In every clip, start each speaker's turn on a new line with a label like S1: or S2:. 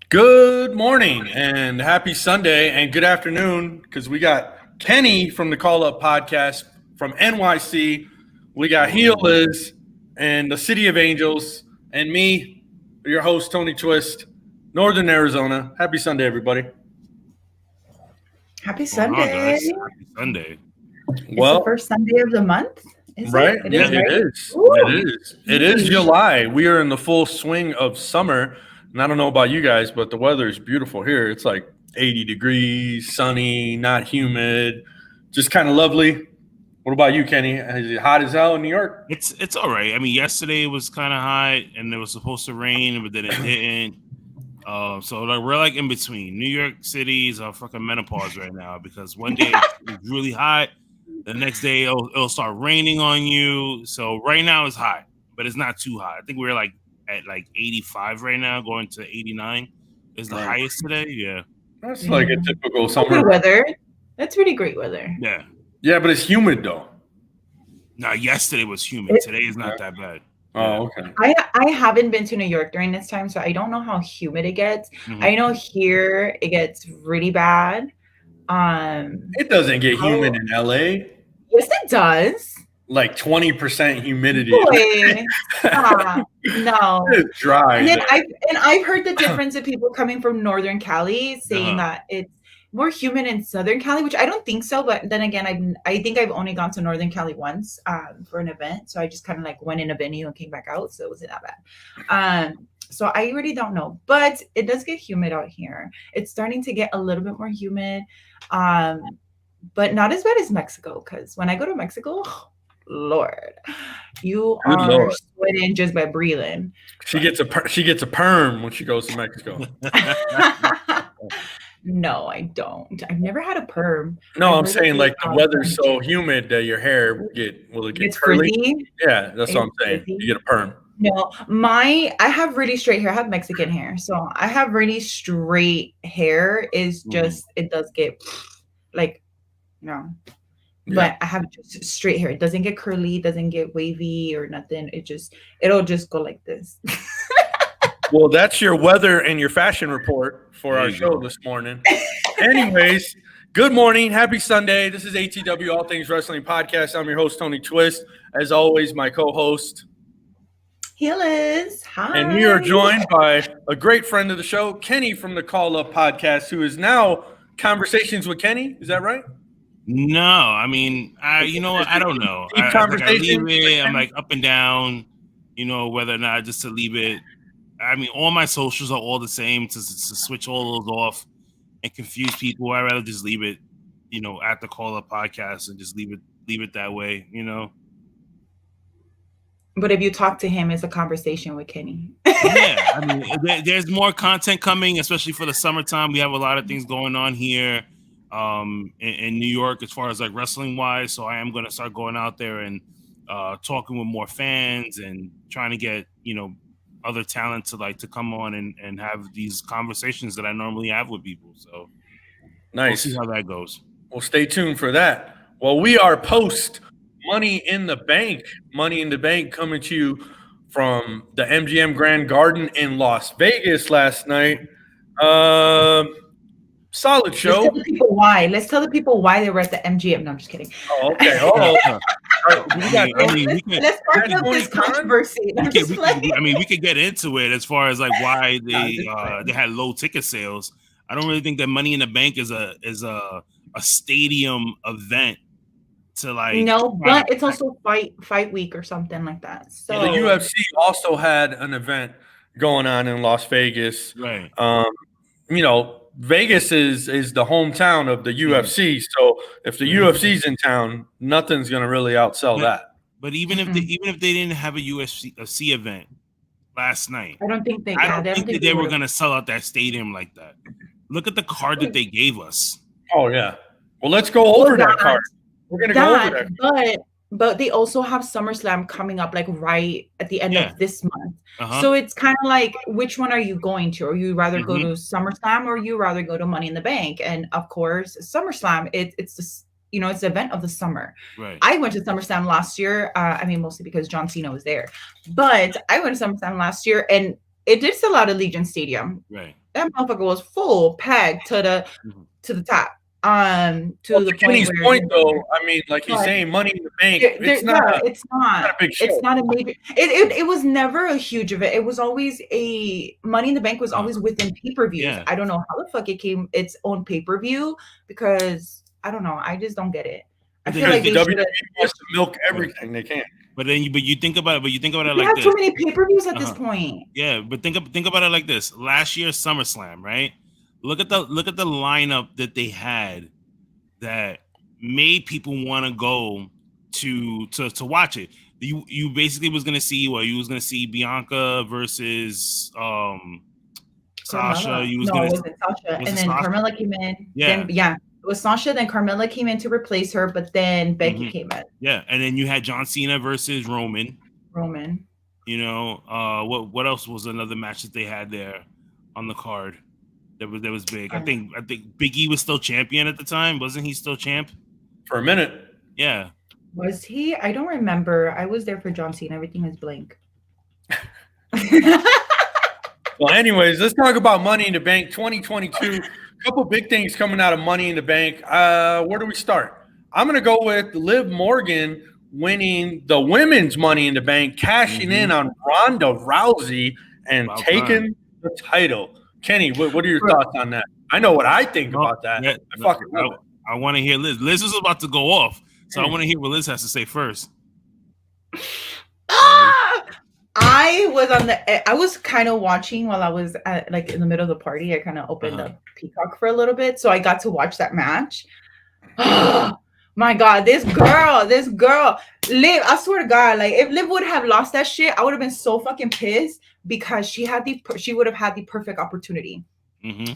S1: Good morning and happy Sunday and good afternoon because we got Kenny from the Call Up Podcast from NYC. We got Healers and the City of Angels and me, your host, Tony Twist, Northern Arizona. Happy Sunday, everybody.
S2: Happy Sunday.
S3: Happy Sunday.
S2: It's the first Sunday of the month.
S1: Right? It is. It is July. We are in the full swing of summer. And I don't know about you guys, but the weather is beautiful here. It's like 80 degrees, sunny, not humid, just kind of lovely. What about you, Kenny? Is it hot as hell in New York?
S3: It's all right. I mean, yesterday it was kind of hot, and it was supposed to rain, but then it didn't. So like we're like in between. New York City is a fucking menopause right now because one day it's really hot, the next day it'll start raining on you. So right now it's hot, but it's not too hot. I think we're like at like 85 right now, going to 89 is the highest today. Yeah,
S1: that's like a typical summer
S2: good weather. That's pretty great weather.
S1: Yeah, but it's humid though.
S3: No, yesterday was humid. Today is not that bad.
S1: Oh, okay.
S2: I haven't been to New York during this time, so I don't know how humid it gets.
S3: Mhm.
S2: I know here it gets really bad.
S1: It doesn't get humid in LA.
S2: Yes, it does.
S1: Like 20% humidity.
S2: Boy, no.
S1: It's dry.
S2: And then I've heard the difference of people coming from Northern Cali saying that it's more humid in Southern Cali, which I don't think so. But then again, I think I've only gone to Northern Cali once for an event, so I just kind of like went in a venue and came back out, so it wasn't that bad. So I really don't know, but it does get humid out here. It's starting to get a little bit more humid, but not as bad as Mexico. Because when I go to Mexico, Lord, you are sweating just by breathing.
S1: She gets a perm when she goes to Mexico.
S2: No, I don't. I've never had a perm.
S1: No, I'm saying like the weather's so humid that your hair will it get curly?
S2: Frizzy?
S1: Yeah, that's what I'm saying.
S2: Frizzy?
S1: You get a perm.
S2: No, I have really straight hair. I have Mexican hair, so I have really straight hair. Is just it does get like no. But I have just straight hair. It doesn't get curly, doesn't get wavy or nothing. It'll just go like this.
S1: Well, that's your weather and your fashion report for our show this morning. Anyways, good morning. Happy Sunday. This is ATW All Things Wrestling Podcast. I'm your host, Tony Twist. As always, my co-host.
S2: Healers. Hi.
S1: And we are joined by a great friend of the show, Kenny from the Call Up Podcast, who is now Conversations with Kenny. Is that right?
S3: No, I mean, you know what? I don't know. I'm like up and down, whether or not just to leave it. I mean, all my socials are all the same. To switch all those off and confuse people, I'd rather just leave it, at the Call Up Podcast and just leave it that way,
S2: But if you talk to him, it's a conversation with Kenny.
S3: Yeah, I mean, there's more content coming, especially for the summertime. We have a lot of things going on here. In New York as far as like wrestling wise, so I am going to start going out there and talking with more fans and trying to get other talent to come on and have these conversations that I normally have with people. So
S1: nice.
S3: We'll see how that goes.
S1: Well, stay tuned for that. Well, we are post Money in the Bank coming to you from the MGM Grand Garden in Las Vegas last night. Solid show.
S2: Let's tell the people why they were at the MGM. No, I'm just kidding.
S1: Oh, okay.
S2: Let's spark up this controversy.
S3: We could get into it as far as like why they had low ticket sales. I don't really think that Money in the Bank is a stadium event to like.
S2: No, but it's also fight week or something like that. So
S1: the UFC also had an event going on in Las Vegas.
S3: Right.
S1: Vegas is the hometown of the UFC, so if the UFC's in town, nothing's gonna really outsell that.
S3: But even if they didn't have a UFC event last night,
S2: I don't think
S3: they were gonna sell out that stadium like that. Look at the card that they gave us.
S1: Oh yeah. Well, let's go over that card. We're gonna go over that.
S2: But they also have SummerSlam coming up like right at the end of this month. So it's kind of like, which one are you going to? Or you rather go to SummerSlam or you rather go to Money in the Bank? And of course, SummerSlam, it's this, it's the event of the summer.
S3: Right.
S2: I went to SummerSlam last year. Mostly because John Cena was there. But I went to SummerSlam last year and it did sell out Allegiant Stadium.
S3: Right.
S2: that motherfucker was full packed to the top. To
S1: Well,
S2: the
S1: to
S2: point
S1: Kenny's
S2: where
S1: point, though, I mean, like he's
S2: but
S1: saying, Money in the Bank,
S2: there,
S1: it's not
S2: yeah,
S1: a not a big show.
S2: it's not a major. It was never a huge event. It was always a Money in the Bank was always within pay-per-views.
S3: Yeah.
S2: I don't know how the fuck it came its own pay-per-view because I don't know. I just don't get it. I feel like
S1: the
S2: they
S1: WWE
S2: should
S1: wants to milk everything they can.
S3: But you think about it.
S2: You
S3: like
S2: have
S3: this.
S2: too many pay-per-views at this point.
S3: Yeah, but think about it like this. Last year's SummerSlam, right? Look at the lineup that they had that made people want to go to watch it. You basically was gonna see you was gonna see Bianca versus Sasha.
S2: Carmella.
S3: You was
S2: No,
S3: gonna
S2: it wasn't Sasha.
S3: was
S2: And
S3: it
S2: then
S3: Sasha?
S2: Carmella came in.
S3: Yeah.
S2: Then, it was Sasha. Then Carmella came in to replace her, but then Becky came in.
S3: Yeah, and then you had John Cena versus Roman. You know, what else was another match that they had there on the card that was big? I think Big E was still champion at the time. Wasn't he still champ?
S1: For a minute.
S3: Yeah.
S2: Was he? I don't remember. I was there for John Cena. Everything was blank.
S1: Well, anyways, let's talk about Money in the Bank 2022. A couple big things coming out of Money in the Bank. Where do we start? I'm going to go with Liv Morgan winning the women's Money in the Bank, cashing in on Ronda Rousey and taking the title. Kenny, what are your thoughts on that? I know what I think about that.
S3: Yeah,
S1: I fucking love it.
S3: I want to hear Liz. Liz is about to go off, so I want to hear what Liz has to say first.
S2: I was kind of watching while I was like in the middle of the party. I kind of opened up Peacock for a little bit, so I got to watch that match. Oh my God, this girl, Liv. I swear to God, like if Liv would have lost that shit, I would have been so fucking pissed because she would have had the perfect opportunity.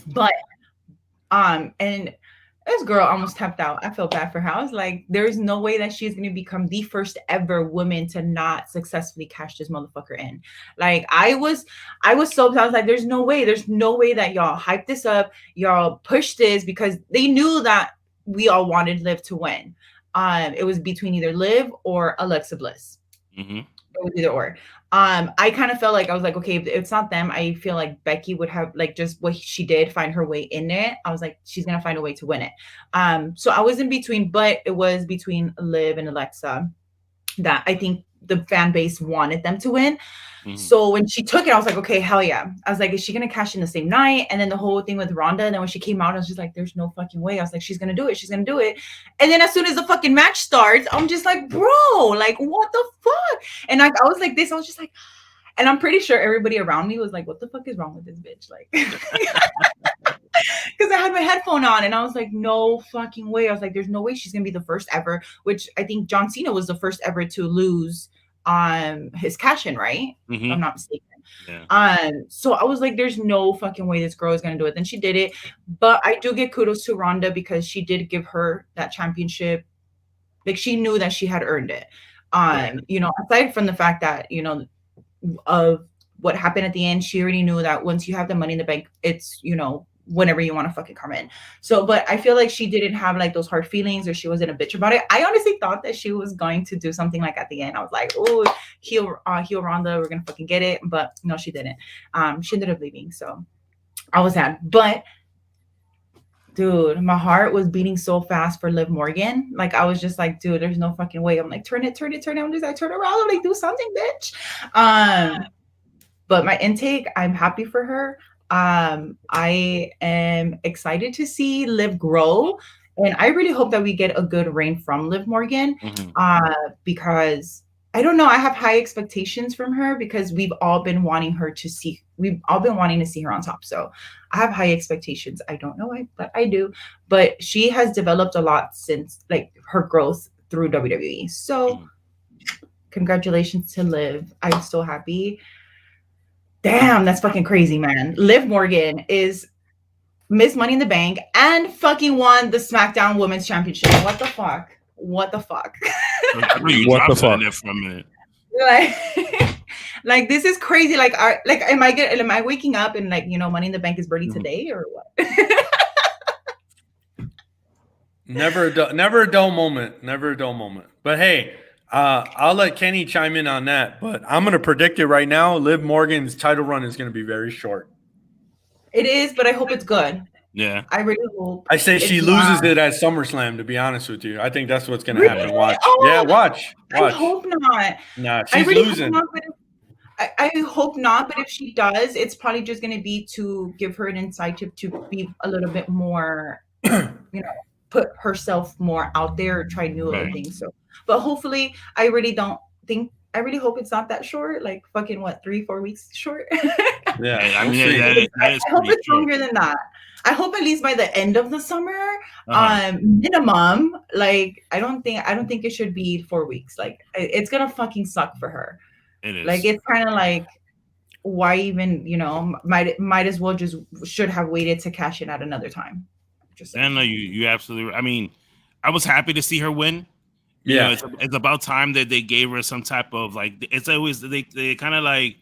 S2: But and this girl almost tapped out. I felt bad for her. I was like, there's no way that she's going to become the first ever woman to not successfully cash this motherfucker in. Like I was so upset. I was like, there's no way that y'all hyped this up. Y'all pushed this because they knew that we all wanted Liv to win. It was between either Liv or Alexa Bliss. It was either or. I kind of felt like I was like, okay, if it's not them, I feel like Becky would have like just what she did, find her way in it. I was like, she's gonna find a way to win it. So I was in between, but it was between Liv and Alexa that I think the fan base wanted them to win. So when she took it, I was like, okay, hell yeah. I was like, is she gonna cash in the same night? And then the whole thing with Ronda, and then when she came out, I was just like, there's no fucking way. I was like, she's gonna do it. And then as soon as the fucking match starts, I'm just like, bro, like what the fuck? And I was like this, I was just like, and I'm pretty sure everybody around me was like, what the fuck is wrong with this bitch? Like, because I had my headphone on and I was like, no fucking way. I was like, there's no way she's gonna be the first ever, which I think John Cena was the first ever to lose his cash in, right? If I'm not mistaken. So I was like, there's no fucking way this girl is gonna do it. Then she did it. But I do give kudos to Ronda because she did give her that championship. Like she knew that she had earned it. You know, aside from the fact that, you know, of what happened at the end, she already knew that once you have the Money in the Bank, it's, you know, whenever you want to fucking come in. So, but I feel like she didn't have like those hard feelings or she wasn't a bitch about it. I honestly thought that she was going to do something like at the end. I was like, oh, heel Ronda, we're gonna fucking get it. But no, she didn't. She ended up leaving. So I was sad. But dude, my heart was beating so fast for Liv Morgan. Like I was just like, dude, there's no fucking way. I'm like, turn it. I'm just like, turn around. I'm like, do something, bitch. But my intake, I'm happy for her. I am excited to see Liv grow, and I really hope that we get a good reign from Liv Morgan, because I don't know, I have high expectations from her because we've all been wanting to see her on top. So I have high expectations. I don't know why, but I do. But she has developed a lot since like her growth through WWE. So congratulations to Liv. I'm so happy. Damn, that's fucking crazy, man. Liv Morgan is Miss Money in the Bank and fucking won the SmackDown Women's Championship. What the fuck?
S3: What the fuck? For a minute.
S2: Like this is crazy. Like, am I waking up and like, you know, Money in the Bank is birdie today or what?
S1: Never a dull moment. But hey, I'll let Kenny chime in on that, but I'm going to predict it right now. Liv Morgan's title run is going to be very short.
S2: It is, but I hope it's good.
S3: Yeah.
S2: I really hope.
S1: I say she
S2: it's
S1: loses
S2: not.
S1: it at SummerSlam. To be honest with you, I think that's what's going to
S2: Really?
S1: happen. Watch.
S2: Oh,
S1: Yeah, watch.
S2: I hope not.
S1: Nah,
S2: I
S1: she's
S2: really
S1: losing.
S2: hope not. But I hope not. But if she does, it's probably just going to be to give her an incentive to be a little bit more, put herself more out there, or try new little
S3: Right.
S2: things. So, but hopefully, I really don't think. I really hope it's not that short. Like fucking what, 3-4 weeks short.
S1: Yeah,
S3: I
S1: we'll
S3: mean,
S1: see.
S3: that is
S2: I hope
S3: pretty
S2: it's
S3: short.
S2: longer than that. I hope at least by the end of the summer,
S3: Uh-huh.
S2: minimum. Like I don't think it should be 4 weeks. Like it's gonna fucking suck for her.
S3: It is.
S2: Like it's kind of like why even might as well just should have waited to cash in at another time. Just
S3: I know you absolutely. I mean, I was happy to see her win. You
S1: Yeah.
S3: know, it's about time that they gave her some type of like. It's always they kind of like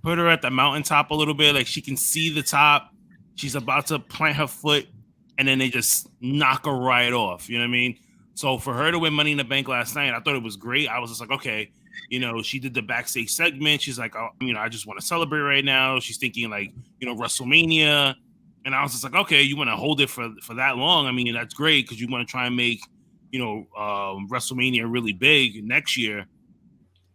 S3: put her at the mountaintop a little bit, like she can see the top. She's about to plant her foot, and then they just knock her right off. You know what I mean? So for her to win Money in the Bank last night, I thought it was great. I was just like, okay, she did the backstage segment. She's like, oh, I just want to celebrate right now. She's thinking like, WrestleMania. And I was just like, okay, you want to hold it for that long? I mean, that's great because you want to try and make, WrestleMania really big next year.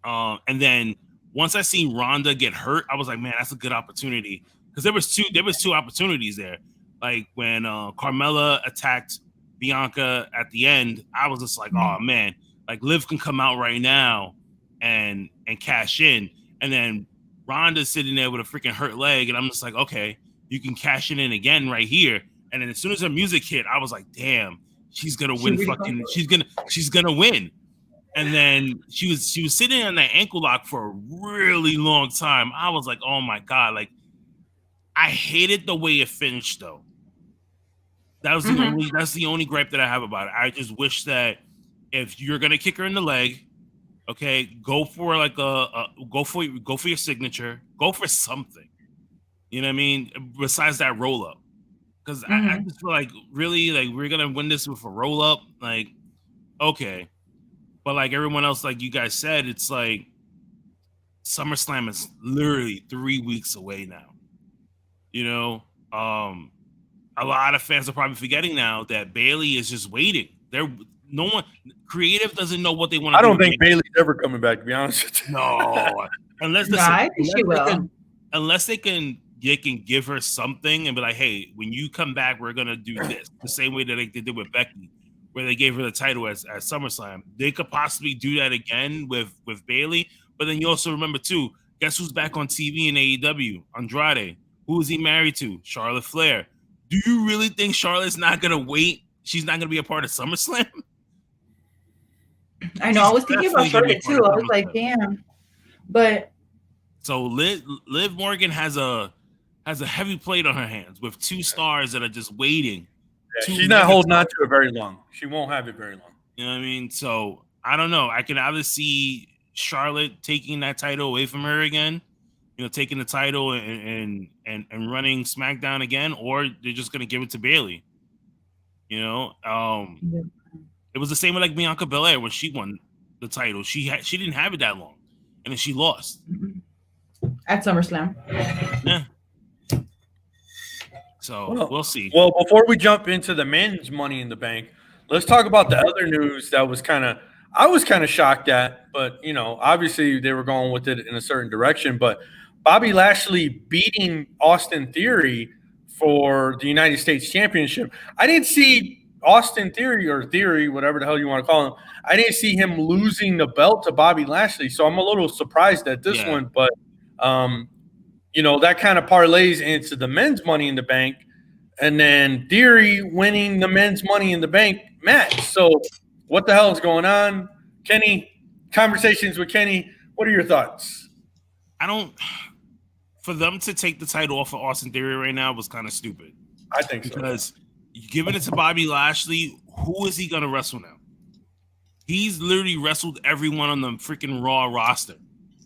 S3: And then once I seen Ronda get hurt, I was like, man, that's a good opportunity because there was two opportunities there. Like when Carmella attacked Bianca at the end, I was just like, oh man, like Liv can come out right now and cash in, and then Ronda's sitting there with a freaking hurt leg, and I'm just like, okay, you can cash it in again right here. And then as soon as her music hit, I was like, damn, she's gonna win. She's gonna win. And then she was sitting on that ankle lock for a really long time. I was like, oh my God. Like, I hated the way it finished though. That's the only gripe that I have about it. I just wish that if you're gonna kick her in the leg, okay, go for like go for your signature, go for something. You know what I mean? Besides that roll up. Because I just feel like really like we're gonna win this with a roll up. Like, okay. But like everyone else, like you guys said, it's like SummerSlam is literally 3 weeks away now. A lot of fans are probably forgetting now that Bayley is just waiting. No one creative doesn't know what they want to do.
S1: I don't think Bayley's ever coming back, to be honest with you.
S3: No. Unless
S2: I think she will.
S3: Unless they can give her something and be like, hey, when you come back, we're gonna do this. The same way that they did with Becky, where they gave her the title at SummerSlam. They could possibly do that again with Bayley. But then you also remember too, guess who's back on TV in AEW? Andrade. Who is he married to? Charlotte Flair. Do you really think Charlotte's not gonna wait? She's not gonna be a part of SummerSlam?
S2: I know. I was thinking about Charlotte too. I was like, damn. But
S3: so Liv Morgan has a heavy plate on her hands with 2 stars that are just waiting.
S1: Yeah, she's not holding on to it very long. She won't have it very long.
S3: You know what I mean? So I don't know. I can either see Charlotte taking that title away from her again, taking the title and running SmackDown again, or they're just gonna give it to Bayley. It was the same with like Bianca Belair when she won the title. She didn't have it that long, and then she lost
S2: at SummerSlam.
S3: Yeah. So we'll see.
S1: Well, before we jump into the men's Money in the Bank, let's talk about the other news that I was kind of shocked at, but obviously they were going with it in a certain direction. But Bobby Lashley beating Austin Theory for the United States Championship. I didn't see Austin Theory, whatever the hell you want to call him. I didn't see him losing the belt to Bobby Lashley, so I'm a little surprised at this one. But that kind of parlays into the men's Money in the Bank, and then Theory winning the men's Money in the Bank match. So what the hell is going on? Kenny, conversations with Kenny, what are your thoughts?
S3: For them to take the title off of Austin Theory right now was kind of stupid.
S1: I think so.
S3: Because giving it to Bobby Lashley, who is he going to wrestle now? He's literally wrestled everyone on the freaking Raw roster.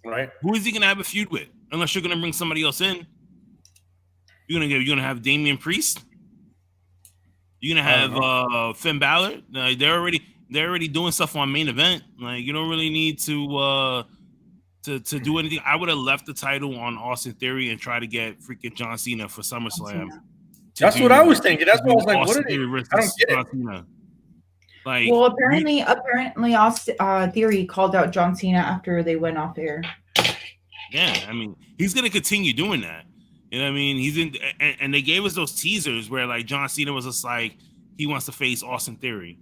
S1: Right.
S3: Who is he going to have a feud with? Unless you're going to bring somebody else in. You're going to have Damian Priest. You're going to have Finn Balor. They're already doing stuff on main event. Like, you don't really need to to do anything. I would have left the title on Austin Theory and try to get freaking John Cena for SummerSlam.
S1: That's what I was thinking. That's what I was like. What are they? I don't get it.
S3: Cena. Like,
S2: well, apparently, Austin Theory called out John Cena after they went off air.
S3: Yeah, I mean, he's gonna continue doing that. You know what I mean? He's in, and they gave us those teasers where like John Cena was just like he wants to face Austin Theory.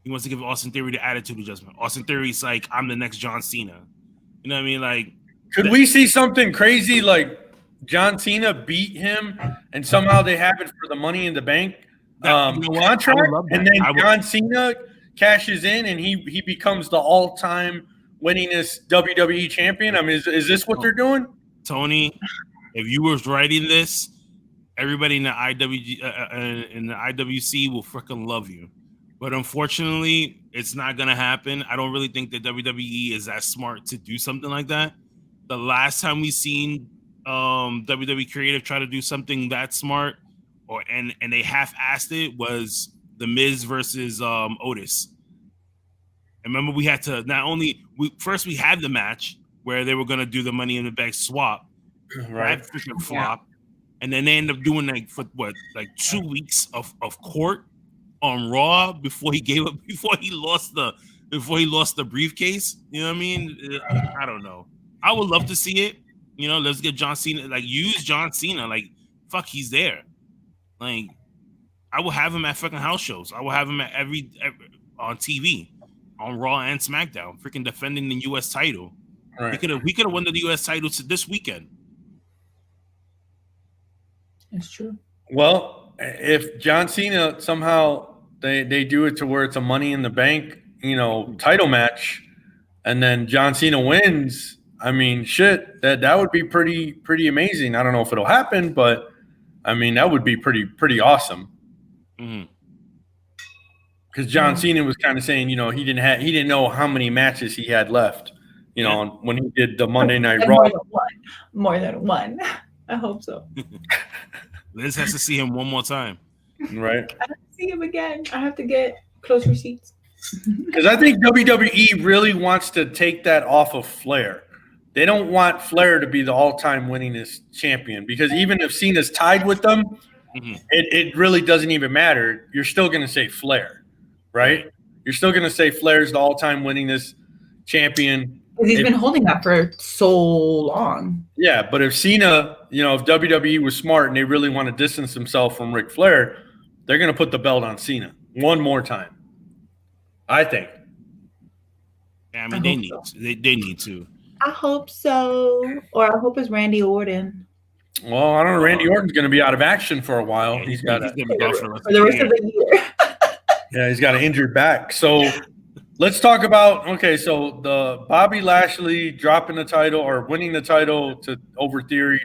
S3: He wants to give Austin Theory the attitude adjustment. Austin Theory's like, I'm the next John Cena. You know what I mean? Like,
S1: could we see something crazy like John Cena beat him and somehow they have it for the Money in the Bank contract, and then John Cena cashes in and he becomes the all-time winningest WWE champion? I mean, is this what they're doing?
S3: Tony, if you was writing this, everybody in the IWC will freaking love you. But unfortunately, it's not going to happen. I don't really think that WWE is that smart to do something like that. The last time we seen WWE Creative try to do something that smart and they half-assed it was The Miz versus Otis. And remember, we had to we had the match where they were going to do the Money in the Bank swap.
S1: Right.
S3: That freaking flop. And then they end up doing like 2 weeks of court on Raw before he lost the briefcase. You know what I mean? I don't know. I would love to see it. You know, let's get John Cena, like use John Cena. Like, fuck, he's there. Like, I will have him at fucking house shows. I will have him at every on TV, on Raw and SmackDown, freaking defending the U.S. title. Right. We could have won the U.S. title this weekend.
S2: It's true.
S1: Well, if John Cena somehow they do it to where it's a Money in the Bank, title match, and then John Cena wins, I mean, shit, that would be pretty amazing. I don't know if it'll happen, but I mean, that would be pretty awesome. Because John Cena was kind of saying, he didn't know how many matches he had left, when he did the Monday Night Raw.
S2: More than one. I hope so.
S3: Liz has to see him one more time.
S1: Right.
S2: I have to see him again. I have to get closer seats.
S1: Because I think WWE really wants to take that off of Flair. They don't want Flair to be the all-time winningest champion, because even if Cena's tied with them, it really doesn't even matter. You're still going to say Flair, right? You're still going to say Flair's the all-time winningest champion.
S2: Because he's been holding that for so long.
S1: Yeah, but if Cena, if WWE was smart and they really want to distance themselves from Ric Flair, they're going to put the belt on Cena one more time. I think.
S3: Yeah, I mean, they need to.
S2: I hope so. Or I hope it's Randy Orton.
S1: Well, I don't know. Randy Orton's going to be out of action for a while.
S3: Yeah,
S1: he's got
S3: for the
S2: rest of the year.
S1: Yeah, he's got an injured back. So let's talk about, so the Bobby Lashley dropping the title or winning the title over Theory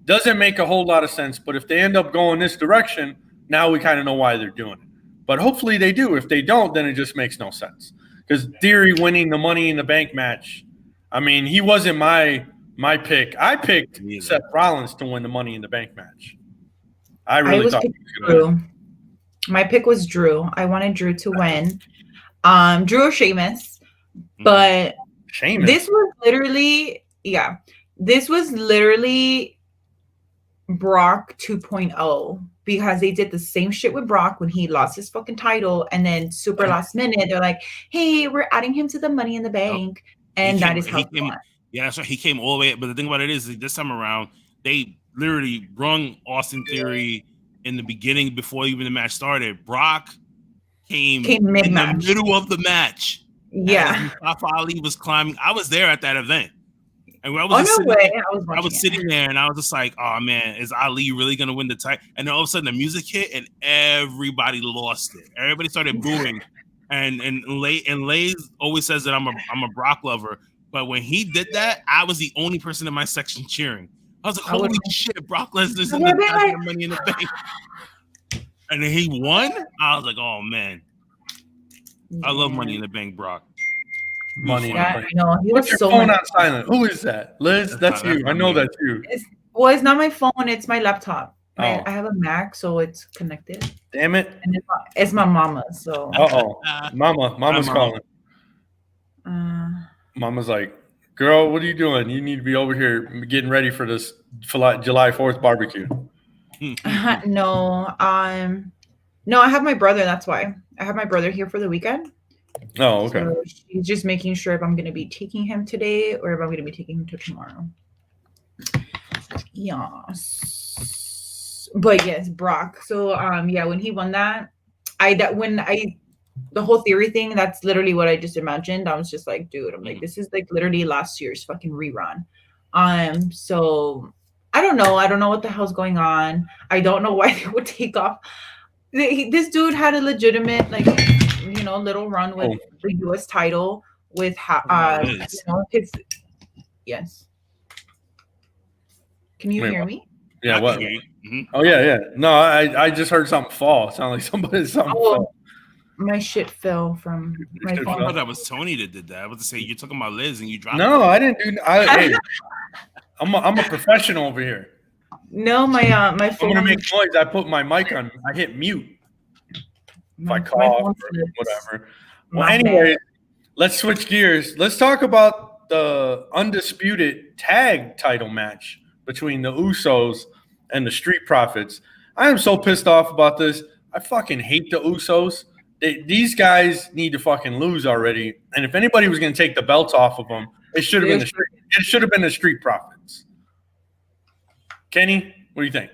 S1: doesn't make a whole lot of sense. But if they end up going this direction, now we kind of know why they're doing it. But hopefully they do. If they don't, then it just makes no sense. Because Theory winning the Money in the Bank match, I mean, he wasn't my pick. I picked Seth Rollins to win the Money in the Bank match. I really thought he was going to win.
S2: My pick was Drew. I wanted Drew to win. Drew or Sheamus. But
S1: Sheamus.
S2: This was literally Brock 2.0, because they did the same shit with Brock when he lost his fucking title, and then super last minute they're like, hey, we're adding him to the Money in the Bank. And that is how he came.
S3: Yeah, so he came all the way. But the thing about it is this time around, they literally brung Austin Theory in the beginning before even the match started. Brock came in the middle of the match.
S2: Yeah.
S3: Mustafa Ali was climbing. I was there at that event. And I was sitting there and I was just like, oh man, is Ali really going to win the title? And then all of a sudden the music hit and everybody lost it. Everybody started booing. And Lay always says that I'm a Brock lover. But when he did that, I was the only person in my section cheering. I was like, holy shit, Brock Lesnar's in the Money in the Bank. And then he won. I was like, oh man. I love Money in the Bank, Brock.
S1: Money in the Bank.
S2: No, he
S1: Put your phone on silent. Who is that? Liz, that's you. I know that's you.
S2: It's not my phone, it's my laptop. I have a Mac, so it's connected.
S1: Damn it.
S2: And it's my mama, so.
S1: Mama's calling. Mama's like, Girl, what are you doing? You need to be over here getting ready for this July 4th barbecue.
S2: No, no, I have my brother. That's why I have my brother here for the weekend.
S1: Oh, okay.
S2: So she's just making sure if I'm going to be taking him today or if I'm going to be taking him to tomorrow. Yes, but yes, Brock. So yeah, when he won that, the whole theory thing, that's literally what I just imagined. I was just like, dude, I'm like, this is like literally last year's fucking rerun. So I don't know what the hell's going on. I don't know why they would take off. This dude had a legitimate, like, little run with the US title with his. Yes. Can you hear me?
S1: Yeah. What? Oh yeah. No, I just heard something fall. It sounded like something fell.
S2: My shit fell from my phone.
S3: I thought that was Tony that did that. I was to say you're talking about Liz and you dropped.
S1: No, I didn't do. I'm a professional over here.
S2: No, my phone.
S1: I'm gonna make noise. I put my mic on. I hit mute. If I cough or whatever. Well, anyway, let's switch gears. Let's talk about the undisputed tag title match between the Usos and the Street Profits. I am so pissed off about this. I fucking hate the Usos. These guys need to fucking lose already. And if anybody was going to take the belts off of them, it should have been the Street Profits. Kenny, what do you think?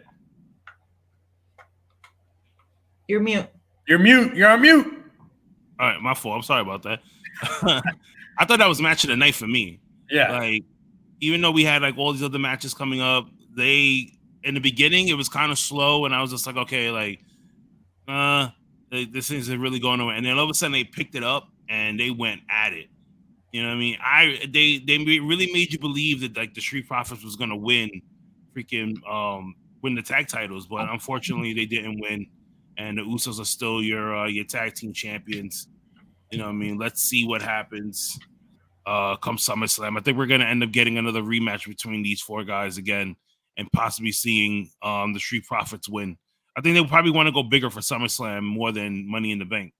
S2: You're mute.
S1: You're mute. You're on mute.
S3: All right, my fault. I'm sorry about that. I thought that was match of the night for me.
S1: Yeah.
S3: Like, even though we had like all these other matches coming up, in the beginning it was kind of slow, and I was just like, okay, like, this isn't really going nowhere. And then all of a sudden they picked it up and they went at it. You know what I mean? They really made you believe that like the Street Profits was gonna win the tag titles, but unfortunately they didn't win. And the Usos are still your tag team champions. You know what I mean? Let's see what happens come SummerSlam. I think we're gonna end up getting another rematch between these four guys again, and possibly seeing the Street Profits win. I think they probably want to go bigger for SummerSlam more than Money in the Bank.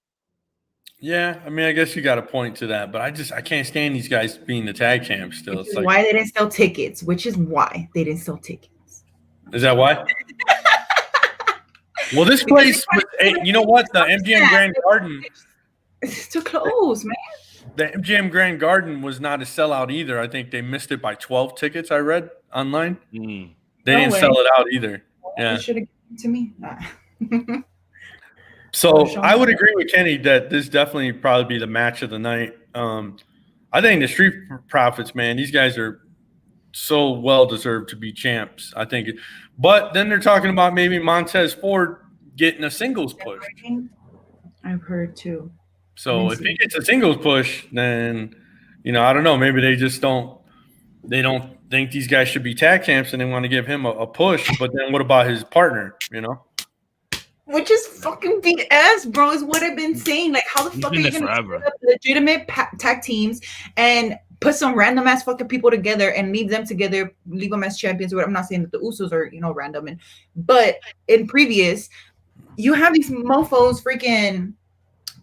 S1: Yeah, I mean, I guess you got a point to that, but I can't stand these guys being the tag champs still.
S2: It's like, why they didn't sell tickets, which is why they didn't sell tickets.
S1: Is that why? Well, this place, you know what? The MGM Grand Garden.
S2: It's too close, man.
S1: The MGM Grand Garden was not a sellout either. I think they missed it by 12 tickets, I read online. They didn't sell it out either. Yeah.
S2: You should have given it to me.
S1: So I would agree with Kenny that this definitely probably be the match of the night. I think the Street Profits, man, these guys are so well deserved to be champs. I think, but then they're talking about maybe Montez Ford getting a singles push.
S2: I've heard too.
S1: So if he gets a singles push, then I don't know. Maybe they just don't think these guys should be tag champs, and they want to give him a push. But then what about his partner?
S2: Which is fucking BS, bro, is what I've been saying. Like, how the fuck are you going to set up legitimate tag teams and put some random ass fucking people together and leave them together, leave them as champions? I'm not saying that the Usos are, random. But in previous, you have these mofos freaking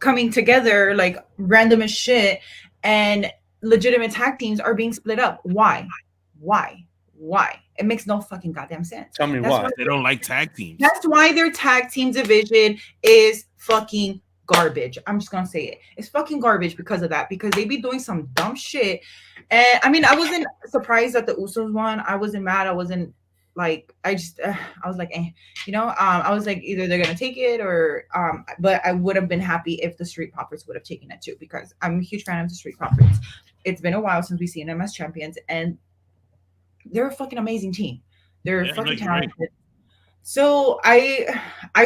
S2: coming together like random as shit, and legitimate tag teams are being split up. Why? It makes no fucking goddamn sense.
S1: Tell me why.
S3: They don't like tag teams.
S2: That's why their tag team division is fucking garbage. I'm just gonna say it. It's fucking garbage because of that. Because they be doing some dumb shit. And I mean, I wasn't surprised that the Usos won. I wasn't mad. I wasn't like, I was like, I was like, either they're gonna take it or but I would have been happy if the Street Profits would have taken it too, because I'm a huge fan of the Street Profits. It's been a while since we've seen them as champions, and they're a fucking amazing team. They're fucking talented. Right. So I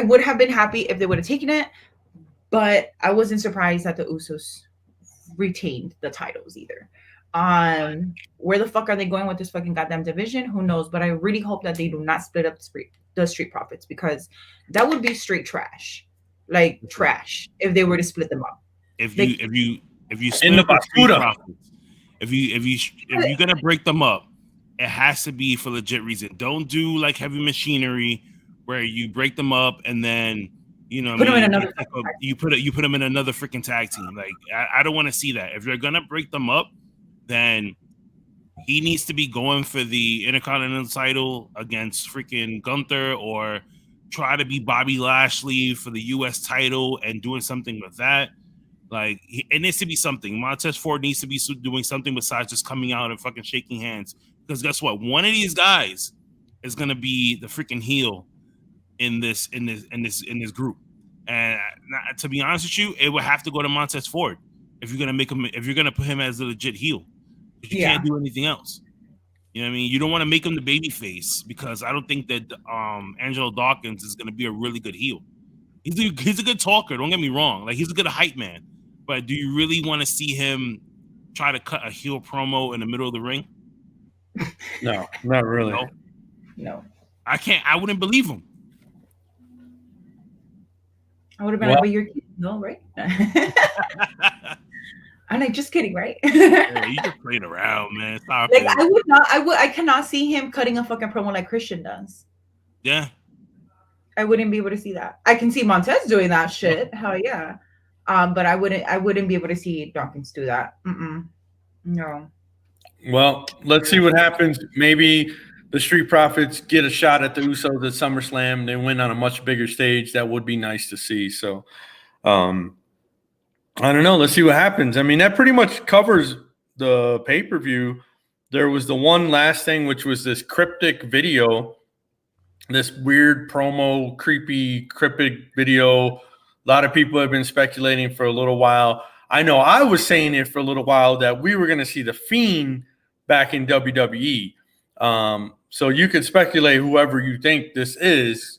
S2: would have been happy if they would have taken it, but I wasn't surprised that the Usos retained the titles either. Where the fuck are they going with this fucking goddamn division? Who knows? But I really hope that they do not split up the Street Profits, because that would be straight trash, like trash, if they were to split them up.
S3: If you split up the Street Profits, if you're gonna break them up, it has to be for legit reason. Don't do like Heavy Machinery, where you break them up and then you put them in another. You put them in another freaking tag team. Like I don't want to see that. If you're gonna break them up, then he needs to be going for the Intercontinental title against freaking Gunther, or try to be Bobby Lashley for the U.S. title and doing something with that. Like, it needs to be something. Montez Ford needs to be doing something besides just coming out and fucking shaking hands. Because guess what? One of these guys is gonna be the freaking heel in this group. And to be honest with you, it would have to go to Montez Ford if you're gonna put him as a legit heel. You can't do anything else. You know what I mean? You don't want to make him the baby face, because I don't think that Angelo Dawkins is gonna be a really good heel. He's a good talker. Don't get me wrong. Like, he's a good hype man. But do you really want to see him try to cut a heel promo in the middle of the ring?
S1: No, not really.
S2: No.
S3: I wouldn't believe him.
S2: I would have been like, but you're kidding, no, right? I'm like, just kidding, right?
S3: Yeah, you just playing around, man. Stop
S2: like,
S3: it.
S2: I cannot see him cutting a fucking promo like Christian does.
S3: Yeah.
S2: I wouldn't be able to see that. I can see Montez doing that shit. Hell yeah. But I wouldn't be able to see Dawkins do that. No.
S1: Well, let's see what happens. Maybe the Street Profits get a shot at the Usos at SummerSlam. They win on a much bigger stage. That would be nice to see. So, I don't know. Let's see what happens. I mean, that pretty much covers the pay-per-view. There was the one last thing, which was this cryptic video, this weird promo, creepy, cryptic video. A lot of people have been speculating for a little while. I know I was saying it for a little while that we were going to see The Fiend back in WWE. So you could speculate whoever you think this is.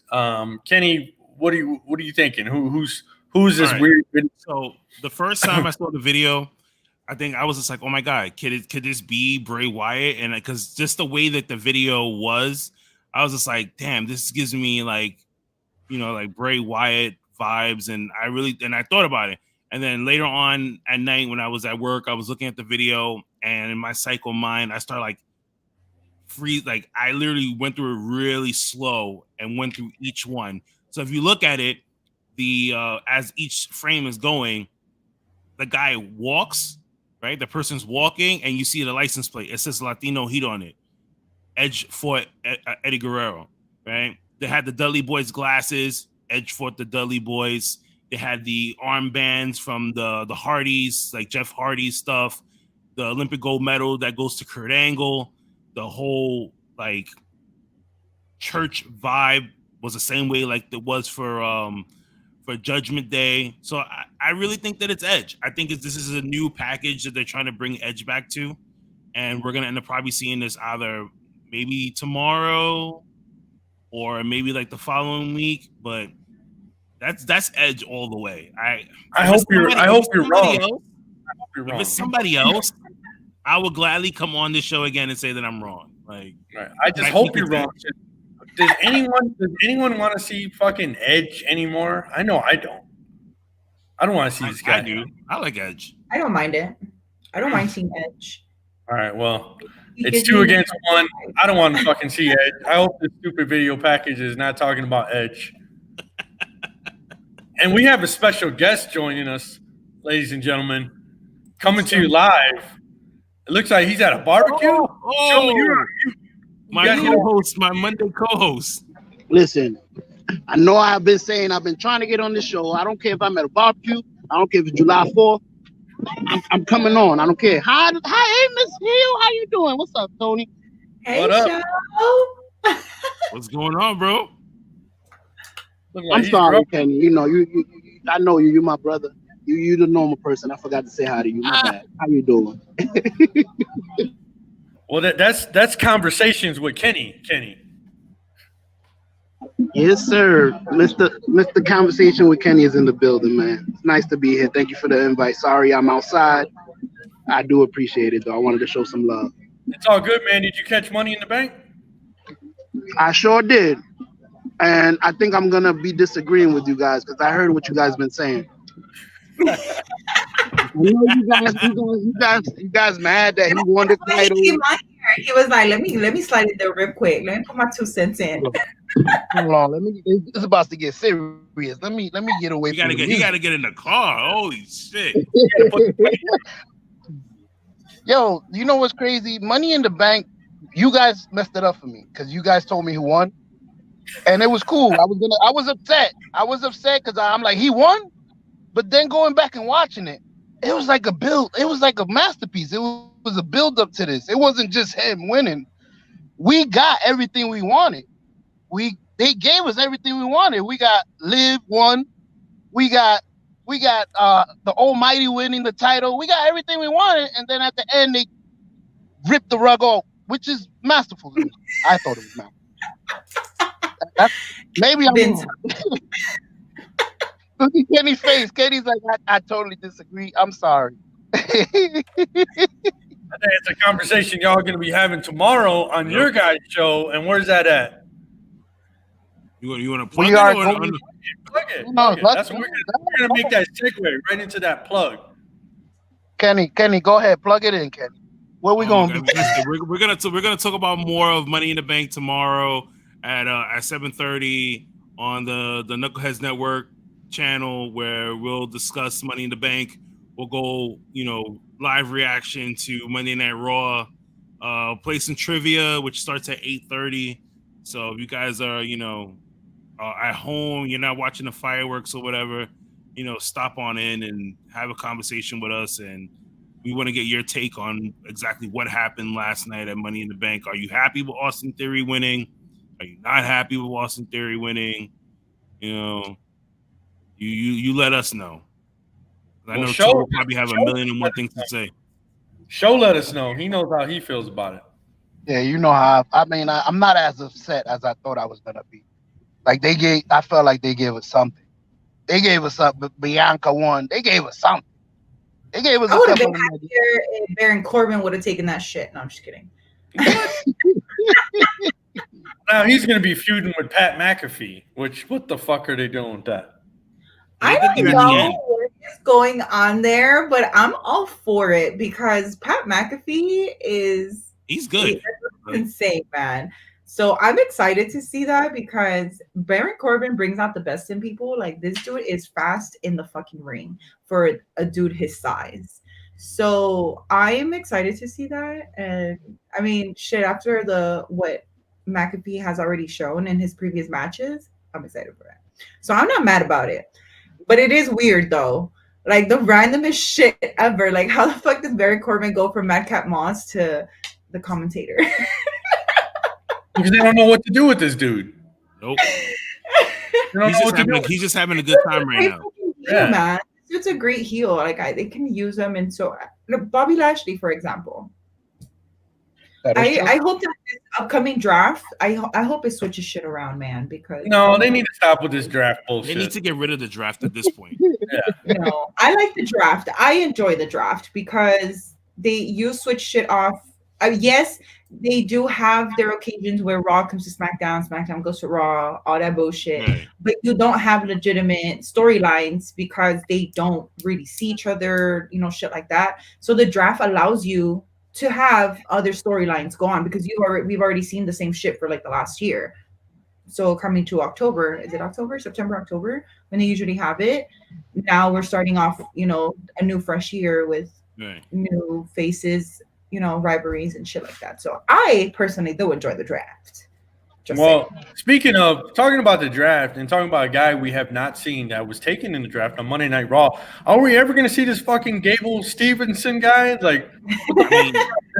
S1: Kenny, what are you thinking? Who's this weird video?
S3: So the first time I saw the video, I think I was just like, oh my God, could this be Bray Wyatt? And because just the way that the video was, I was just like, damn, this gives me like Bray Wyatt vibes. And I thought about it. And then later on at night when I was at work, I was looking at the video, and in my psycho mind, I started I literally went through it really slow and went through each one. So if you look at it, as each frame is going, the guy walks, right? The person's walking, and you see the license plate. It says Latino Heat on it. Edge fought Eddie Guerrero, right? They had the Dudley Boys glasses. Edge fought the Dudley Boys. They had the armbands from the Hardys, like Jeff Hardy's stuff. The Olympic gold medal that goes to Kurt Angle. The whole like church vibe was the same way like it was for Judgment Day. So I really think that it's Edge. I think this is a new package that they're trying to bring Edge back to, and we're gonna end up probably seeing this either maybe tomorrow or maybe like the following week. But that's Edge all the way.
S1: I hope you're wrong.
S3: If it's somebody else, I would gladly come on this show again and say that I'm wrong. Like,
S1: right. I just hope you're wrong. Does anyone want to see fucking Edge anymore? I know I don't. I don't want to see this guy.
S3: I do. I like Edge.
S2: I don't mind it. I don't mind seeing Edge.
S1: All right, well, it's 2 against 1. I don't want to fucking see Edge. I hope this stupid video package is not talking about Edge. And we have a special guest joining us, ladies and gentlemen, coming to you live. It looks like he's at a barbecue.
S3: My co-host, my Monday co-host.
S4: Listen, I know I've been trying to get on this show. I don't care if I'm at a barbecue. I don't care if it's July 4th. I'm coming on. I don't care. Hi, Miss Hill. How you doing? What's up, Tony?
S2: Hey,
S1: what up?
S3: What's going on, bro?
S4: I'm sorry, Kenny. You know, I know you. You're my brother. You the normal person. I forgot to say hi to you. My bad. How you doing?
S1: Well, that's conversations with Kenny.
S4: Yes, sir. Mr. Conversation with Kenny is in the building, man. It's nice to be here. Thank you for the invite. Sorry I'm outside. I do appreciate it, though. I wanted to show some love.
S1: It's all good, man. Did you catch Money in the Bank?
S4: I sure did. And I think I'm going to be disagreeing with you guys because I heard what you guys been saying. I know you guys mad that he won the title.
S2: He was like, let me slide it there real quick. Let me put my 2 cents in.
S4: Hold on, it's about to get serious. Let me get away
S3: You gotta get in the car. Holy shit.
S4: Yo, you know what's crazy? Money in the Bank. You guys messed it up for me because you guys told me who won, and it was cool. I was upset. I was upset because I'm like, he won, but then going back and watching it, it was like a build. It was like a masterpiece. It was a build up to this. It wasn't just him winning. We got everything we wanted. They gave us everything we wanted. We got Liv won. We got the Almighty winning the title. We got everything we wanted, and then at the end they ripped the rug off, which is masterful. I thought it was masterful. That's, maybe I'm
S2: Vince.
S4: wrong. Look at Kenny's face. Kenny's like, I totally disagree. I'm sorry.
S1: I think it's a conversation y'all going to be having tomorrow on your guys' show. And where's that at?
S3: You want to plug
S4: We
S3: it
S4: are
S3: or
S4: going-
S1: Plug it.
S4: No,
S1: Plug it. That's what we're going to make that segue right into that plug.
S4: Kenny, go ahead, plug it in, Kenny. Where we going?
S3: Okay. We're gonna talk about more of Money in the Bank tomorrow at 7:30 on the Knuckleheads Network channel, where we'll discuss Money in the Bank. We'll go, live reaction to Monday Night Raw, play some trivia, which starts at 8:30. So if you guys are, at home, you're not watching the fireworks or whatever, stop on in and have a conversation with us. And we want to get your take on exactly what happened last night at Money in the Bank. Are you happy with Austin Theory winning? Are you not happy with Austin Theory winning? You let us know. I know Joe will probably have a million and one things to say.
S1: Show let us know. He knows how he feels about it.
S4: Yeah, you know how. I'm not as upset as I thought I was gonna be. Like I felt like they gave us something. They gave us something. Bianca won. They gave us something. They gave us.
S2: I would have been happier if Baron Corbin would have taken that shit. No, I'm just kidding.
S1: Now he's going to be feuding with Pat McAfee. What the fuck are they doing with that?
S2: I don't know what is going on there, but I'm all for it because Pat McAfee
S3: he's good.
S2: Insane, man. So I'm excited to see that because Baron Corbin brings out the best in people. Like, this dude is fast in the fucking ring for a dude his size. So I am excited to see that. And I mean, shit, after what McAfee has already shown in his previous matches, I'm excited for that. So I'm not mad about it. But it is weird though. Like, the randomest shit ever. Like, how the fuck does Baron Corbin go from Madcap Moss to the commentator?
S1: Because they don't know what to do with this dude.
S3: Nope. He's just having a good time right now.
S2: Yeah, man. It's a great heel. Like, they can use him. And so Bobby Lashley, for example. I hope that this upcoming draft, I hope it switches shit around, man, because
S1: no, they need to stop with this draft bullshit.
S3: They need to get rid of the draft at this point.
S2: No, I like the draft. I enjoy the draft because you switch shit off. Yes, they do have their occasions where Raw comes to SmackDown, SmackDown goes to Raw, all that bullshit. Right. But you don't have legitimate storylines because they don't really see each other, shit like that. So the draft allows you to have other storylines go on because we've already seen the same shit for like the last year. So coming to October, is it September, October, when they usually have it? Now we're starting off, a new fresh year with new faces, rivalries and shit like that. So I personally do enjoy the draft.
S1: Speaking of talking about the draft and talking about a guy we have not seen that was taken in the draft on Monday Night Raw, are we ever going to see this fucking Gable Stevenson guy? Like,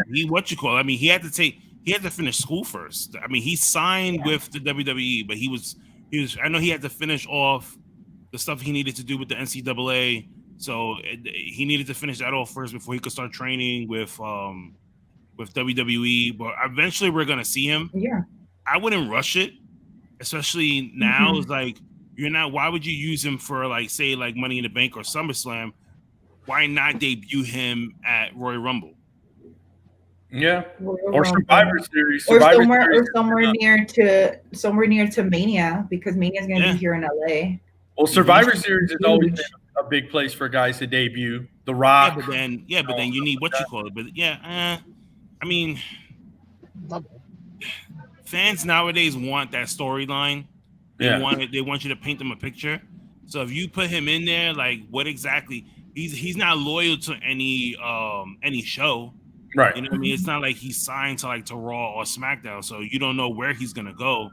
S3: he had to finish school first. I mean, he signed with the WWE, but he was. I know he had to finish off the stuff he needed to do with the NCAA. So he needed to finish that off first before he could start training with WWE. But eventually, we're gonna see him.
S2: Yeah.
S3: I wouldn't rush it, especially now. Mm-hmm. It's like why would you use him for say Money in the Bank or SummerSlam? Why not debut him at Royal Rumble?
S1: Yeah, or Survivor Series,
S2: or somewhere near to Mania because Mania is going to be here in LA.
S1: Well, Survivor Series has always been a big place for guys to debut. The Rock,
S3: but then you need But I mean. Fans nowadays want that storyline. They want you to paint them a picture. So if you put him in there, what exactly? He's not loyal to any show.
S1: Right.
S3: You know what I mean? It's not like he's signed to like to Raw or SmackDown, so you don't know where he's gonna go.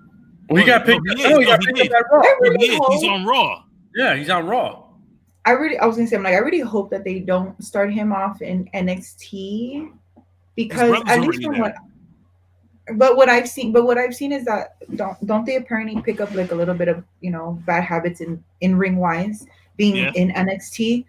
S1: Well, he got picked.
S3: He
S1: No, he got
S3: is.
S1: picked up at Raw.
S2: I
S3: He
S2: really
S3: is.
S2: hope.
S3: He's on Raw.
S1: Yeah, he's on Raw.
S2: I was gonna say, I'm like, I really hope that they don't start him off in NXT because
S3: brother's
S2: at least
S3: already
S2: from
S3: there.
S2: what I've seen is that don't they apparently pick up like a little bit of bad habits in ring wise being
S3: Yeah.
S2: in NXT.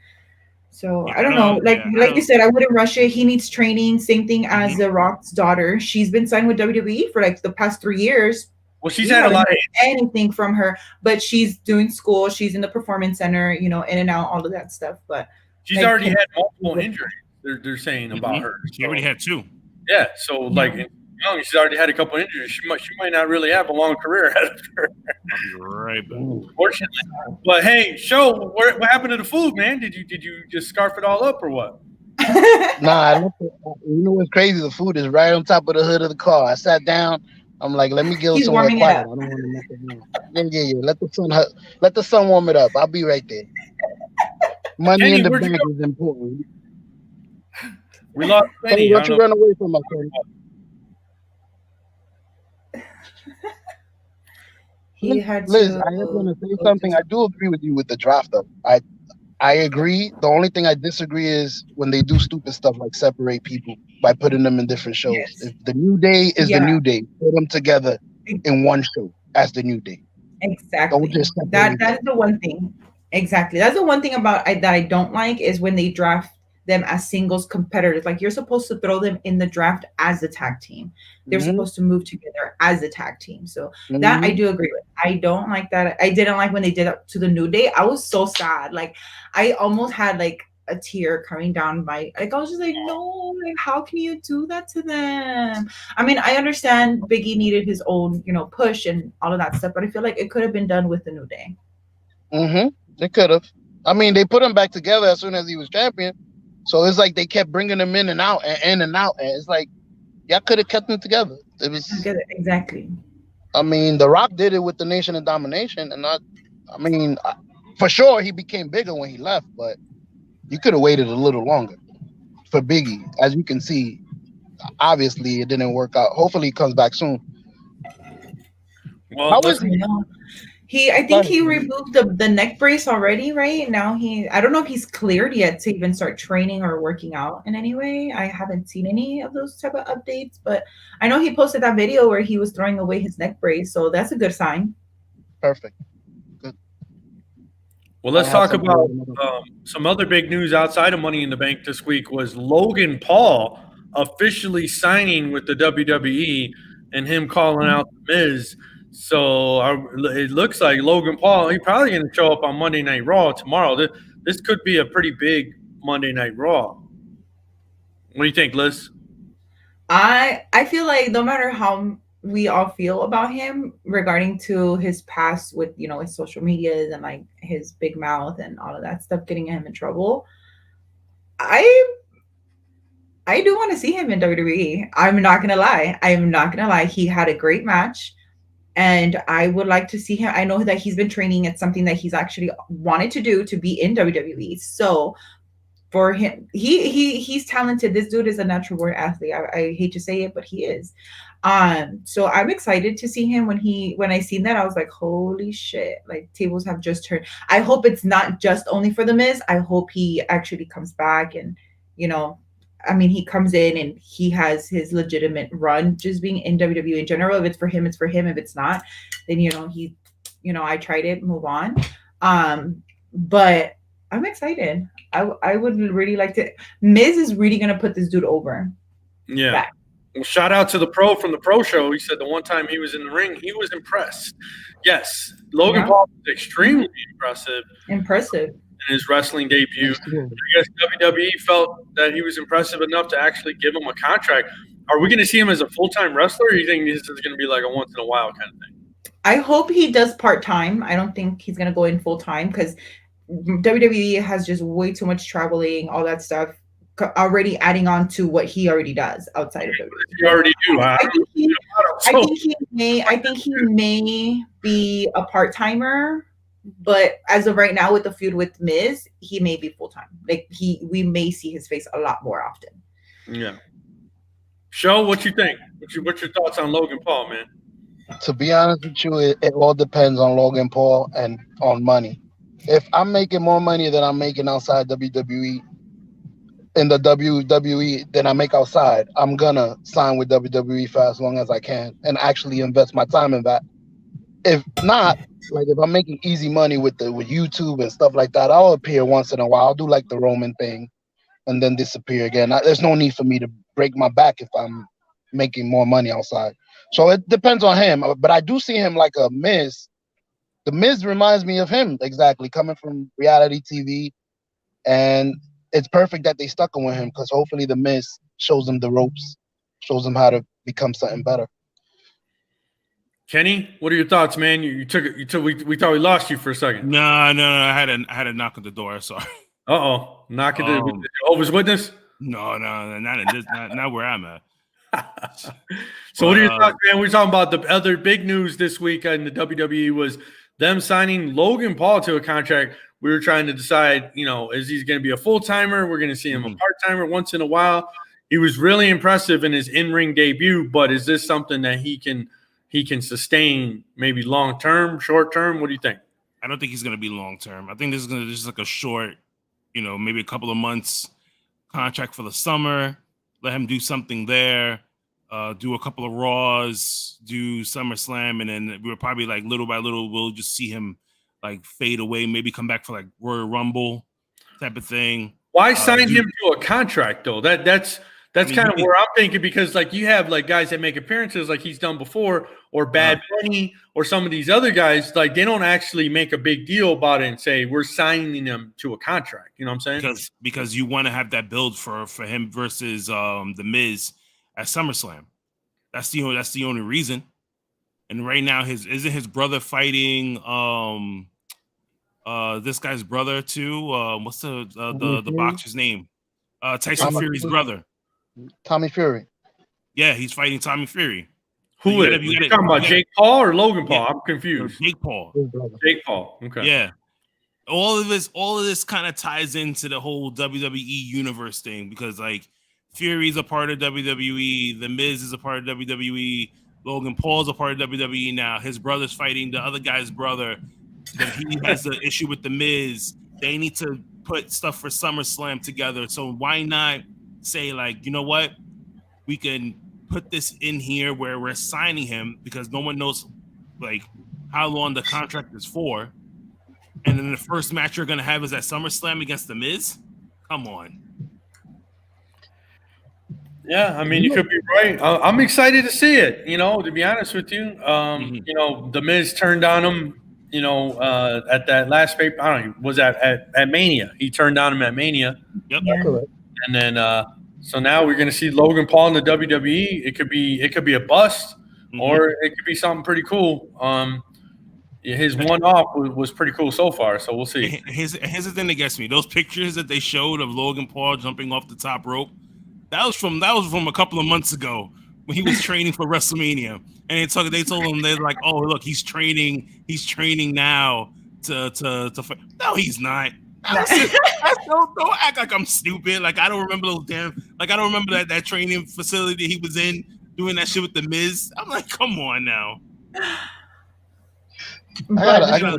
S2: So
S3: Yeah,
S2: I don't know. Like
S3: yeah, I
S2: you
S3: don't-
S2: said, I wouldn't rush it. He needs training. Same thing as
S3: Mhm.
S2: The Rock's daughter. She's been signed with WWE for like the past 3 years.
S1: Well, she's
S2: We
S1: had a
S2: haven't
S1: lot of.
S2: heard anything from her, but she's doing school. She's in the performance center, in and out, all of that stuff. But
S1: She's
S2: like,
S1: already had multiple injuries. They're saying about
S3: Mhm.
S1: her.
S3: She already had 2.
S1: Yeah, so like young, she's already had a couple injuries. She might not really have a long career ahead of her,
S3: I'll be right back.
S1: unfortunately. But hey, show what happened to the food, man? Did you just scarf it all up or what?
S4: Nah, you know what's crazy? The food is right on top of the hood of the car. I sat down. I'm like, let me go
S2: He's
S4: somewhere
S2: warming it
S4: quiet. I
S2: up.
S4: don't want to mess it up. Yeah. Let the sun warm it up. I'll be right there. Money
S1: Kenny,
S4: in the
S1: where'd you
S4: bank
S1: go?
S4: is important.
S1: We lost
S4: Kenny,
S1: Kenny. I
S4: what you
S1: don't know.
S4: run away from, my friend?
S2: he had
S4: Liz,
S2: to
S4: I just want to say
S2: go
S4: something.
S2: to-
S4: I do agree with you with the draft, though. I agree. The only thing I disagree is when they do stupid stuff like separate people by putting them in different shows.
S2: Yes.
S4: If the New Day is the
S2: Yeah.
S4: New Day, put them together in one show as the New Day.
S2: Exactly.
S4: Don't just
S2: That
S4: separate
S2: that's the one thing. Exactly. That's the one thing about that I don't like is when they draft them as singles competitors. Like you're supposed to throw them in the draft as a tag team. They're
S4: Mhm.
S2: supposed to move together as a tag team. So that I
S4: Mhm.
S2: do agree with. I don't like that. I didn't like when they did that to the New Day. I was so sad. Like I almost had like a tear coming down my I was just like, no, like how can you do that to them? I mean, I understand Biggie needed his own, push and all of that stuff, but I feel like it could have been done with the New Day.
S4: They could have. I mean, they put him back together as soon as he was champion. So it's like they kept bringing him in and out and in and out. And it's like, y'all could have kept them together. It was,
S2: Exactly.
S4: I mean, The Rock did it with the Nation of Domination. And for sure, he became bigger when he left. But you could have waited a little longer for Biggie. As you can see, obviously, it didn't work out. Hopefully, he comes back soon.
S1: Well,
S4: How
S1: let's-
S4: is he?
S2: I think he removed the neck brace already, right? Now I don't know if he's cleared yet to even start training or working out in any way. I haven't seen any of those type of updates, but I know he posted that video where he was throwing away his neck brace, so that's a good sign.
S4: Perfect.
S1: Well, let's
S4: I have
S1: talk about
S4: something-
S1: some other big news outside of Money in the Bank this week was Logan Paul officially signing with the WWE and him calling out The Miz. So it looks like Logan Paul, he's probably going to show up on Monday Night Raw tomorrow. This could be a pretty big Monday Night Raw. What do you think, Liz?
S2: I feel like no matter how we all feel about him regarding to his past with his social medias and like his big mouth and all of that stuff getting him in trouble, I do want to see him in WWE. I'm not gonna lie. He had a great match, and I would like to see him. I know that he's been training. It's something that he's actually wanted to do to be in WWE. So for him, he's talented. This dude is a natural born athlete. I hate to say it, but he is. So I'm excited to see him. When I seen that, I was like, holy shit, like tables have just turned. I hope it's not just only for The Miz. I hope he actually comes back and he comes in and he has his legitimate run just being in WWE in general. If it's for him, it's for him. If it's not, then I tried it, move on. But I'm excited. I would really like to. Miz is really gonna put this dude over.
S1: Yeah.
S2: Back.
S1: Well, shout out to the pro from the pro show. He said the one time he was in the ring, he was impressed. Yes, Logan
S2: Yeah.
S1: Paul was extremely impressive
S2: Impressive.
S1: in his wrestling debut. I guess WWE felt that he was impressive enough to actually give him a contract. Are we going to see him as a full-time wrestler, or do you think this is going to be like a once-in-a-while kind of thing?
S2: I hope he does part-time. I don't think he's gonna go in full-time because WWE has just way too much traveling, all that stuff, already adding on to what he already does outside of WWE.
S1: You already do.
S2: I think
S1: So,
S2: I think he may be a part-timer, but as of right now with the feud with Miz, he may be full-time. Like we may see his face a lot more often.
S1: yeah. Show what you think. What's your thoughts on Logan Paul, man?
S4: To be honest with you, it all depends on Logan Paul and on money. If I'm making more money than I'm making outside WWE in the WWE than I make outside, I'm gonna sign with WWE for as long as I can and actually invest my time in that. If not, like if I'm making easy money with YouTube and stuff like that, I'll appear once in a while. I'll do like the Roman thing and then disappear again. There's no need for me to break my back if I'm making more money outside. So it depends on him. But I do see him like a Miz. The Miz reminds me of him exactly, coming from reality TV. And it's perfect that they stuck with him because hopefully the Miz shows him the ropes, shows him how to become something better.
S1: Kenny, what are your thoughts, man? We thought we lost you for a second.
S3: No. I had a knock at the door. Sorry.
S1: Knock at the Jehovah's Witness.
S3: No, not where I'm at.
S1: So what are your thoughts, man? We're talking about the other big news this week in the WWE was them signing Logan Paul to a contract. We were trying to decide, is he going to be a full-timer? We're going to see him a part-timer once in a while. He was really impressive in his in-ring debut, but is this something that he can sustain maybe long-term, short-term? What do you think?
S3: I don't think he's going to be long-term. I think this is going to just like a short, maybe a couple of months contract for the summer. Let him do something there, do a couple of Raws, do SummerSlam, and then we're probably like little by little, we'll just see him like fade away, maybe come back for like Royal Rumble type of thing.
S1: Why sign him to a contract though? That's kind of where I'm thinking, because like you have like guys that make appearances like he's done before, or Bad Bunny, or some of these other guys, like they don't actually make a big deal about it and say we're signing them to a contract. You know what I'm saying?
S3: Because you want to have that build for him versus the Miz at SummerSlam. That's the only reason. And right now, isn't his brother fighting this guy's brother too? What's the boxer's name? Tyson Fury's brother.
S4: Tommy Fury.
S3: Yeah, he's fighting Tommy Fury.
S1: Who is it? You talking about Jake Paul or Logan Paul? I'm confused.
S3: Jake Paul.
S1: Jake Paul. Okay.
S3: Yeah. All of this kind of ties into the whole WWE universe thing, because like Fury's a part of WWE, The Miz is a part of WWE, Logan Paul's a part of WWE now. His brother's fighting the other guy's brother. That he has the issue with The Miz. They need to put stuff for SummerSlam together. So why not say like, you know what? We can put this in here where we're signing him, because no one knows like how long the contract is for. And then the first match you're going to have is at SummerSlam against The Miz? Come on.
S1: Yeah, I mean, you could be right. I'm excited to see it, to be honest with you. The Miz turned on him, at that last paper. I don't know, was that at Mania? He turned on him at Mania.
S3: Yep.
S2: Yeah.
S1: And then so now we're going to see Logan Paul in the WWE. It could be a bust, or it could be something pretty cool. His one-off was pretty cool so far, so we'll see.
S3: Here's the thing that gets me. Those pictures that they showed of Logan Paul jumping off the top rope, that was from a couple of months ago when he was training for WrestleMania. And they told him, they're like, oh, look, he's training now to fight. No, he's not. Don't act like I'm stupid. Like I don't remember I don't remember that training facility he was in doing that shit with The Miz. I'm like, come on now.
S2: He's on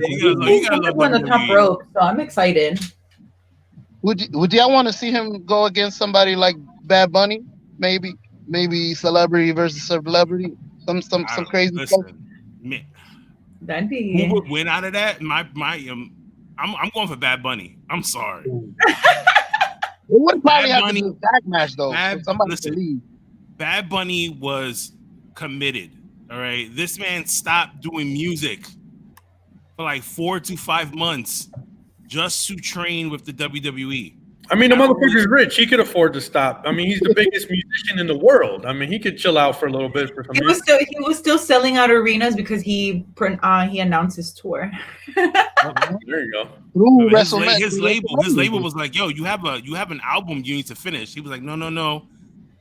S2: the top rope, so I'm excited.
S4: Would y'all want to see him go against somebody like Bad Bunny? Maybe celebrity versus celebrity. Some crazy stuff.
S2: That'd be.
S3: Who would win out of that? I'm going for Bad Bunny. I'm sorry.
S4: It would probably have to be a back match though.
S3: Bad Bunny was committed. All right, this man stopped doing music for like 4 to 5 months just to train with the WWE.
S1: I mean, the motherfucker's rich. He could afford to stop. I mean, he's the biggest musician in the world. I mean, he could chill out for a little bit for some music.
S2: He was still selling out arenas because he announced his tour.
S1: There you go.
S3: His label was like, "Yo, you have an album you need to finish." He was like, "No,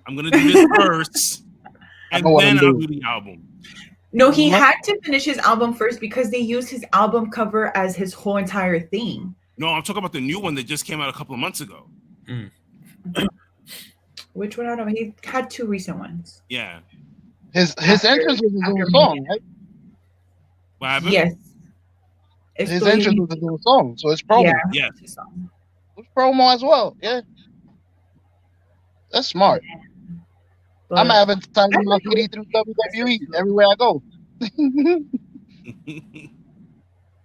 S3: I'm gonna do this first, and then I'll do the album."
S2: No, he had to finish his album first because they used his album cover as his whole entire theme.
S3: No, I'm talking about the new one that just came out a couple of months ago.
S2: Which one? I don't know. He had 2 recent ones.
S3: Yeah.
S4: His entrance was his own song, right?
S3: What happened?
S2: Yes.
S4: His entrance was his own song, so it's promo.
S2: Yeah.
S3: Yes.
S4: It's promo as well. Yeah, that's smart.
S2: But
S4: I'm advertising my CD through WWE everywhere I go.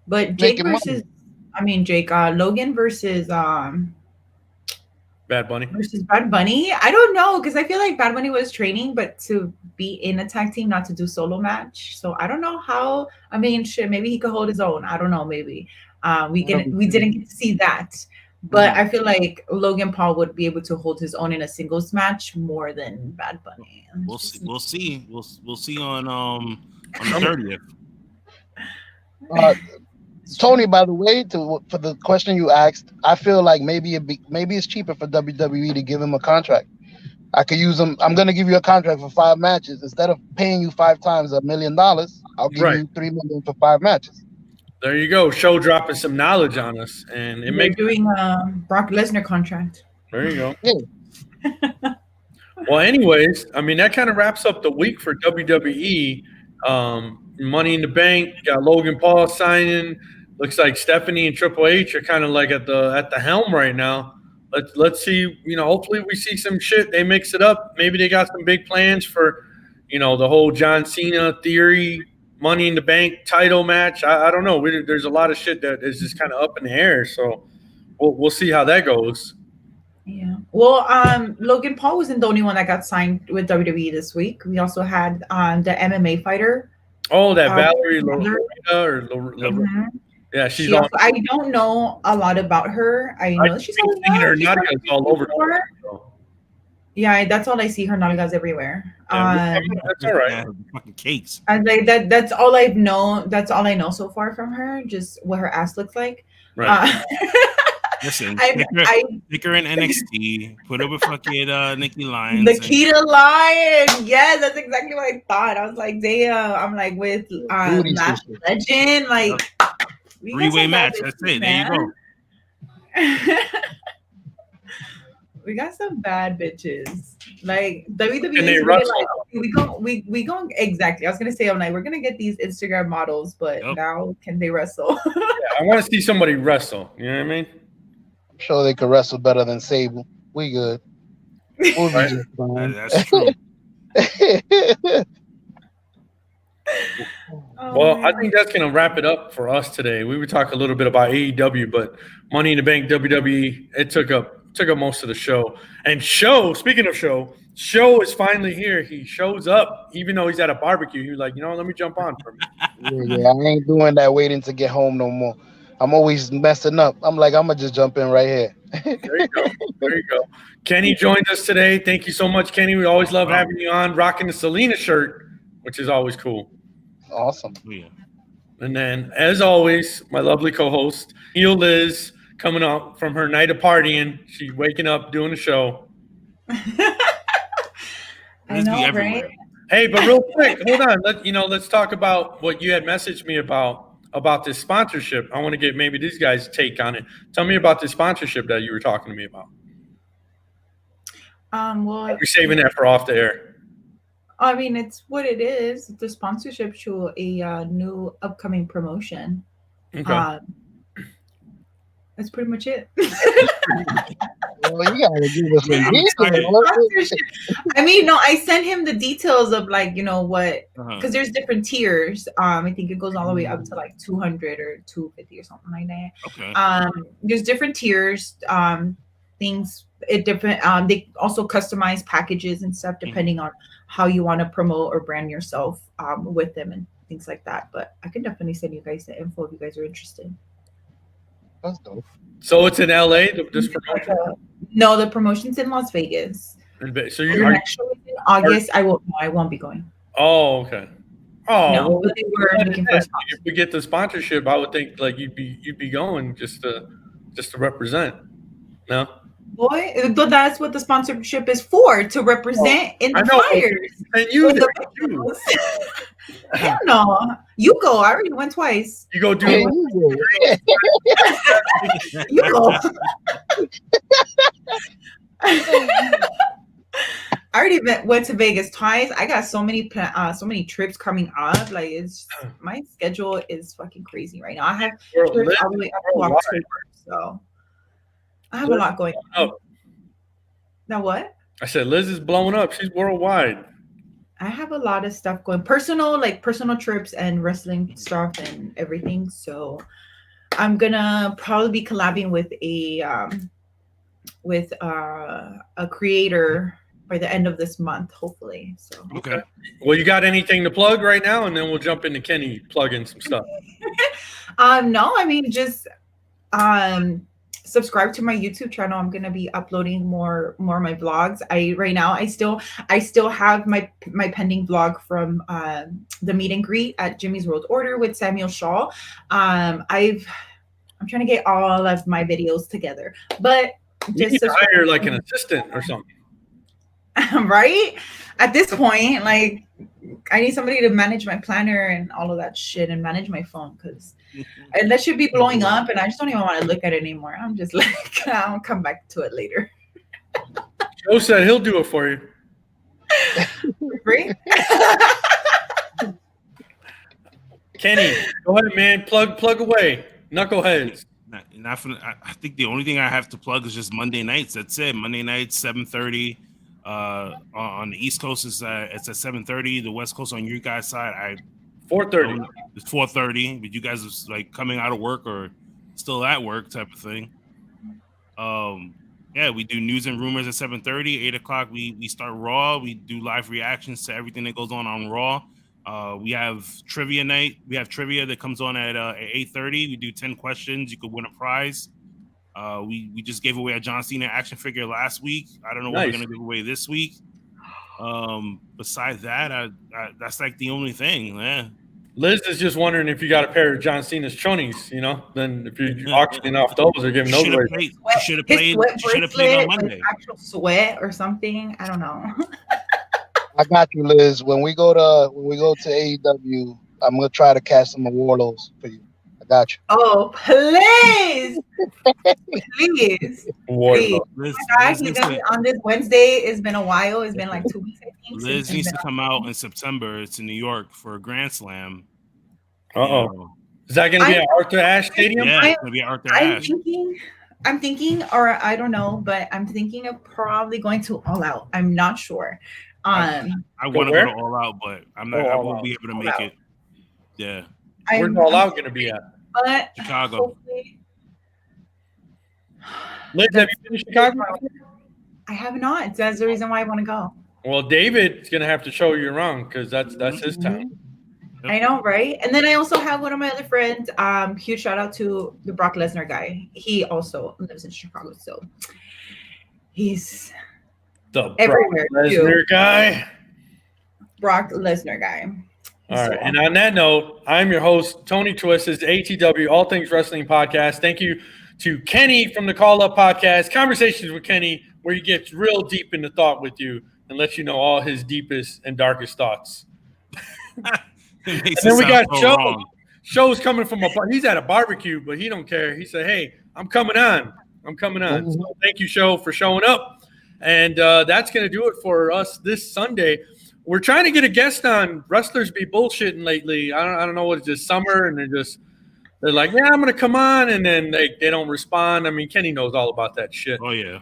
S2: But Jake
S4: Making money.
S2: versus, Logan versus
S1: Bad Bunny.
S2: Bad Bunny. I don't know, because I feel like Bad Bunny was training, but to be in a tag team, not to do solo match. So I don't know how. I mean, shit, maybe he could hold his own. I don't know. Maybe we didn't get to see that, but I feel like Logan Paul would be able to hold his own in a singles match more than Bad Bunny.
S3: We'll see. We'll see. We'll see on the 30th.
S4: Tony, by the way, for the question you asked, I feel like maybe it's cheaper for WWE to give him a contract. I could use him. I'm gonna give you a contract for 5 matches instead of paying you 5 times $1 million. I'll give you $3 million for 5 matches.
S1: There you go. Show dropping some knowledge on us, and it
S2: They're
S1: makes.
S2: doing a Brock Lesnar contract.
S1: There you go.
S4: Yeah.
S1: Well, anyways, I mean that kind of wraps up the week for WWE. Money in the Bank, got Logan Paul signing. Looks like Stephanie and Triple H are kind of like at the helm right now. Let's see. Hopefully we see some shit. They mix it up. Maybe they got some big plans for, the whole John Cena Theory Money in the Bank title match. I don't know. There's a lot of shit that is just kind of up in the air. So we'll see how that goes.
S2: Yeah. Well, Logan Paul wasn't the only one that got signed with WWE this week. We also had the MMA fighter.
S1: Oh, that Valerie Loretta yeah, she's on.
S2: I don't know a lot about her. I know she's
S1: seen her nalgas all over.
S2: Yeah, that's all I see. Her nalgas everywhere.
S1: Yeah, that's all right.
S3: Fucking cakes.
S2: And like that's all I've known. That's all I know so far from her. Just what her ass looks like.
S3: Right. Listen, stick her in NXT. Put her with fucking Nikki Lyons.
S2: Nikita Lyons. Yes, that's exactly what I thought. I was like, damn. I'm like with Last Legend, like
S3: 3-way match. That's it.
S2: Man.
S3: There you go.
S2: We got some bad bitches. Like WWE
S1: And they
S2: is really
S1: wrestle.
S2: like we go exactly. I was gonna say I'm like we're gonna get these Instagram models, but now can they wrestle?
S1: Yeah, I want to see somebody wrestle. You know what I mean?
S4: I'm sure they could wrestle better than Sable. We good. We'll be just fine.
S3: That's true.
S1: Well, I think that's going to wrap it up for us today. We would talk a little bit about AEW, but Money in the Bank WWE, it took up most of the show. And speaking of Show is finally here. He shows up, even though he's at a barbecue. He was like, let me jump on for me.
S4: Yeah, I ain't doing that waiting to get home no more. I'm always messing up. I'm like, I'm going to just jump in right here.
S1: There you go. Kenny joined us today. Thank you so much, Kenny. We always love having you on, rocking the Selena shirt, which is always cool.
S4: Awesome.
S3: Yeah.
S1: And then, as always, my lovely co-host, Heel Liz, coming up from her night of partying. She's waking up, doing the show.
S2: I know, right?
S1: Hey, but real quick, hold on. Let's talk about what you had messaged me about this sponsorship. I want to get maybe these guys' take on it. Tell me about the sponsorship that you were talking to me about.
S2: Well,
S1: you're saving that for off the air.
S2: I mean, it's what it is. It's a sponsorship to a new upcoming promotion.
S1: Okay.
S2: That's pretty much it.
S4: Well, you gotta give us some details.
S2: I mean, no, I sent him the details of what, because there's different tiers. I think it goes all the way up to like 200 or 250 or something like that.
S3: Okay.
S2: There's different tiers. Things different. They also customize packages and stuff depending on how you want to promote or brand yourself with them and things like that. But I can definitely send you guys the info if you guys are interested.
S4: That's dope.
S1: So it's in LA, this promotion?
S2: No, the promotion's in Las Vegas.
S1: So
S2: the next show is in August. I won't be going.
S1: Oh, okay. Oh,
S2: no,
S1: well,
S2: they were looking for
S1: if we get the sponsorship, I would think like you'd be going just to represent. No.
S2: Boy, that's what the sponsorship is for, to represent in the flyers.
S1: And you,
S2: hell no. You go. I already went twice.
S1: You go do
S2: it. You go. I already went to Vegas twice. I got so many trips coming up. Like my schedule is fucking crazy right now. I have trips all the way up to October, so I have a lot going on. Now what?
S1: I said Liz is blowing up. She's worldwide.
S2: I have a lot of stuff going, personal trips and wrestling stuff and everything. So I'm gonna probably be collabing with a creator by the end of this month, hopefully. So
S3: Okay.
S1: Well, you got anything to plug right now, and then we'll jump into Kenny plugging some stuff.
S2: No, I mean just subscribe to my YouTube channel. I'm gonna be uploading more of my vlogs. I still have my pending vlog from the meet and greet at Jimmy's World Order with Samuel Shaw. I'm trying to get all of my videos together, but
S1: You need to hire like an assistant or something.
S2: right at this point, like I need somebody to manage my planner and all of that shit and manage my phone because and that should be blowing up and I just don't even want to look at it anymore. I'm just like I'll come back to it later.
S1: Joe said he'll do it for you.
S2: Free?
S1: Kenny, go ahead, man. Plug away. Knuckleheads.
S3: I think the only thing I have to plug is just Monday nights. That's it. Monday nights, 7:30. On the East Coast it's at 7:30. The West Coast on your guys' side,
S1: 4:30.
S3: It's 4:30. But you guys are like coming out of work or still at work type of thing. Yeah, we do news and rumors at 7:30. 8 o'clock we start Raw. We do live reactions to everything that goes on Raw. We have trivia night. We have trivia that comes on at 8:30. We do 10 questions. You could win a prize. We just gave away a John Cena action figure last week. I don't know what we're gonna give away this week. Besides that, that's like the only thing. Yeah.
S1: Liz is just wondering if you got a pair of John Cena's chonies, then if you're auctioning off those or giving those away.
S3: Should have played on Monday.
S2: Actual sweat or something. I don't know.
S5: I got you, Liz. When we go to AEW, I'm gonna try to catch some Warlords for you. I got you.
S2: Oh, please, please.
S1: Liz
S2: He's gonna be on this Wednesday. It's been a while. It's been like 2 weeks, I think.
S3: Liz needs to come out in September. It's in New York for a Grand Slam.
S1: Is that going to be at Arthur Ashe Stadium?
S3: Yeah, it's going to be at Arthur Ashe.
S2: I'm thinking, or I don't know, but I'm thinking of probably going to All Out. I'm not sure.
S3: I want to go to All Out, but I'm not. I won't be able to make it. Yeah.
S1: Where's All Out going to be at?
S2: But
S3: Chicago.
S1: Liz, have you been to Chicago?
S2: I have not. That's the reason why I want to go.
S1: Well, David's going to have to show you around because that's his town.
S2: I know, right? And then I also have one of my other friends. Huge shout out to the Brock Lesnar guy. He also lives in Chicago, so he's
S1: the
S2: everywhere.
S1: Brock Lesnar guy.
S2: Brock Lesnar guy.
S1: All right. And on that note, I'm your host, Tony Twist. This is ATW All Things Wrestling Podcast. Thank you to Kenny from the Call Up Podcast. Conversations with Kenny, where he gets real deep into thought with you and lets you know all his deepest and darkest thoughts. And then we got Joe. Show's coming from he's at a barbecue, but he don't care. He said, "Hey, I'm coming on. So thank you, Show, for showing up. And that's going to do it for us this Sunday. We're trying to get a guest on. Wrestlers be bullshitting lately. I don't know what it's just summer, and they're like, yeah, I'm going to come on, and then they don't respond. I mean, Kenny knows all about that shit.
S3: Oh yeah.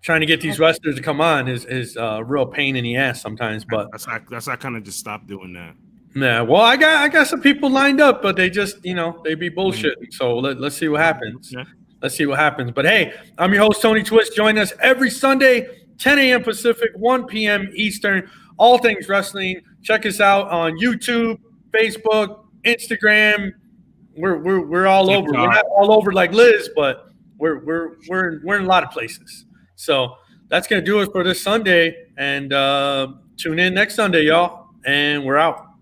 S1: Trying to get these wrestlers to come on is a real pain in the ass sometimes. But
S3: that's I kind of just stopped doing that.
S1: Yeah, well, I got some people lined up, but they just they be bullshitting. So let's see what happens.
S3: Yeah.
S1: Let's see what happens. But hey, I'm your host, Tony Twist. Join us every Sunday, 10 a.m. Pacific, 1 p.m. Eastern. All Things Wrestling. Check us out on YouTube, Facebook, Instagram. We're all over. We're not all over like Liz, but we're in a lot of places. So that's gonna do it for this Sunday. And tune in next Sunday, y'all. And we're out.